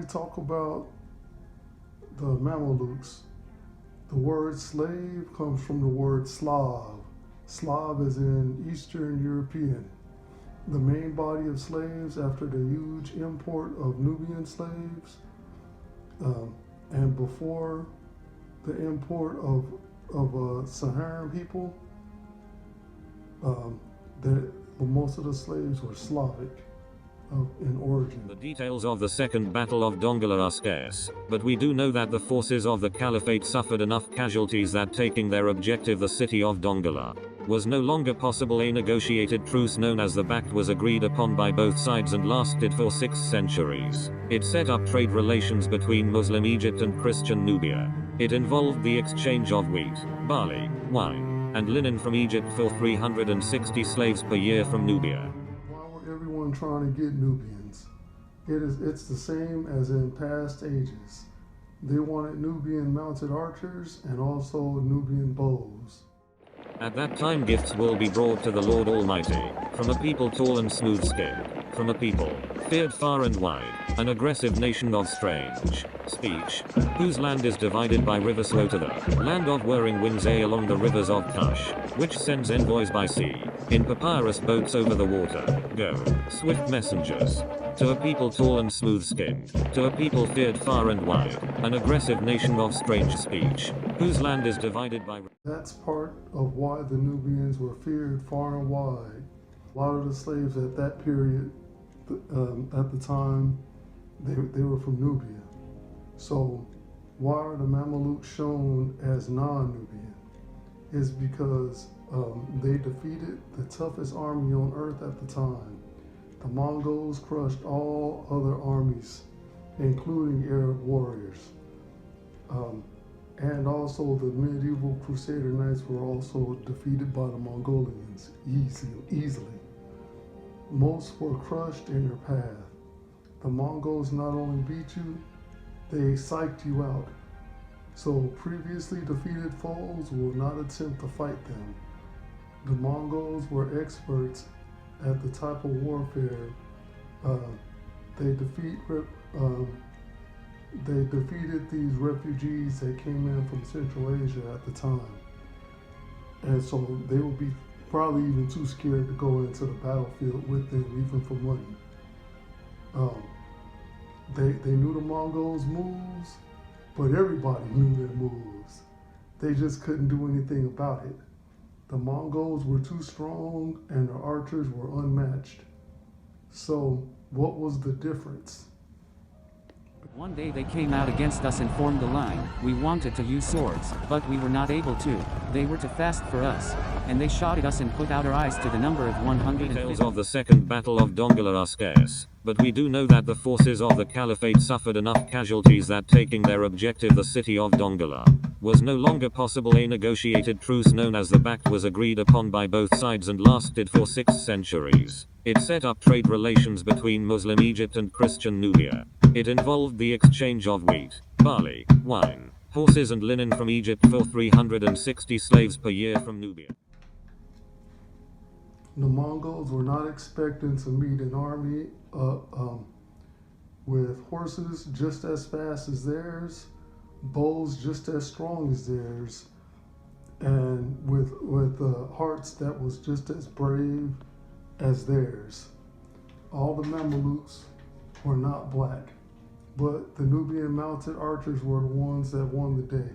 we talk about the Mamluks, the word slave comes from the word Slav. Slav is in Eastern European. The main body of slaves after the huge import of Nubian slaves, and before the import of Saharan people, um, most of the slaves were Slavic in origin. The details of the Second Battle of Dongola are scarce, but we do know that the forces of the Caliphate suffered enough casualties that taking their objective, the city of Dongola, was no longer possible. A negotiated truce known as the Pact was agreed upon by both sides and lasted for 6 centuries. It set up trade relations between Muslim Egypt and Christian Nubia. It involved the exchange of wheat, barley, wine, and linen from Egypt for 360 slaves per year from Nubia. Why were everyone trying to get Nubians? It's the same as in past ages. They wanted Nubian mounted archers and also Nubian bows. At that time gifts will be brought to the Lord Almighty, from a people tall and smooth-skinned, from a people feared far and wide, an aggressive nation of strange speech, whose land is divided by river slow to the land of whirring winds along the rivers of Kush, which sends envoys by sea, in papyrus boats over the water, go, swift messengers, to a people tall and smooth-skinned, to a people feared far and wide, an aggressive nation of strange speech, whose land is divided by. That's part of why the Nubians were feared far and wide. A lot of the slaves at that period, at the time, they were from Nubia. So why are the Mamluks shown as non-Nubian? Is because they defeated the toughest army on earth at the time. The Mongols crushed all other armies, including Arab warriors. And also the medieval Crusader Knights were also defeated by the Mongolians easily. Most were crushed in their path. The Mongols not only beat you, they psyched you out. So previously defeated foes will not attempt to fight them. The Mongols were experts at the type of warfare. They defeated these refugees that came in from Central Asia at the time. And so they would be probably even too scared to go into the battlefield with them, even for money. They knew the Mongols' moves, but everybody knew their moves. They just couldn't do anything about it. The Mongols were too strong and the archers were unmatched. So what was the difference? One day they came out against us and formed a line. We wanted to use swords, but we were not able to. They were too fast for us, and they shot at us and put out our eyes to the number of 150. Details of the Second Battle of Dongola are scarce, but we do know that the forces of the Caliphate suffered enough casualties that taking their objective, the city of Dongola, was no longer possible. A negotiated truce known as the Pact was agreed upon by both sides and lasted for 6 centuries. It set up trade relations between Muslim Egypt and Christian Nubia. It involved the exchange of wheat, barley, wine, horses and linen from Egypt for 360 slaves per year from Nubia. The Mongols were not expecting to meet an army with horses just as fast as theirs, bows just as strong as theirs, and with hearts that was just as brave as theirs. All the Mamluks were not black, but the Nubian mounted archers were the ones that won the day.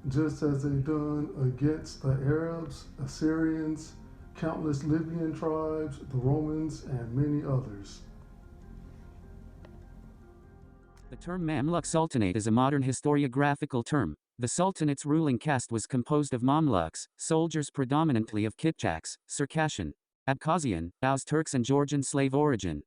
Just as they done against the Arabs, Assyrians, countless Libyan tribes, the Romans, and many others. The term Mamluk Sultanate is a modern historiographical term. The Sultanate's ruling caste was composed of Mamluks, soldiers predominantly of Kipchaks, Circassian, Abkhazian, Oghuz Turks and Georgian slave origin.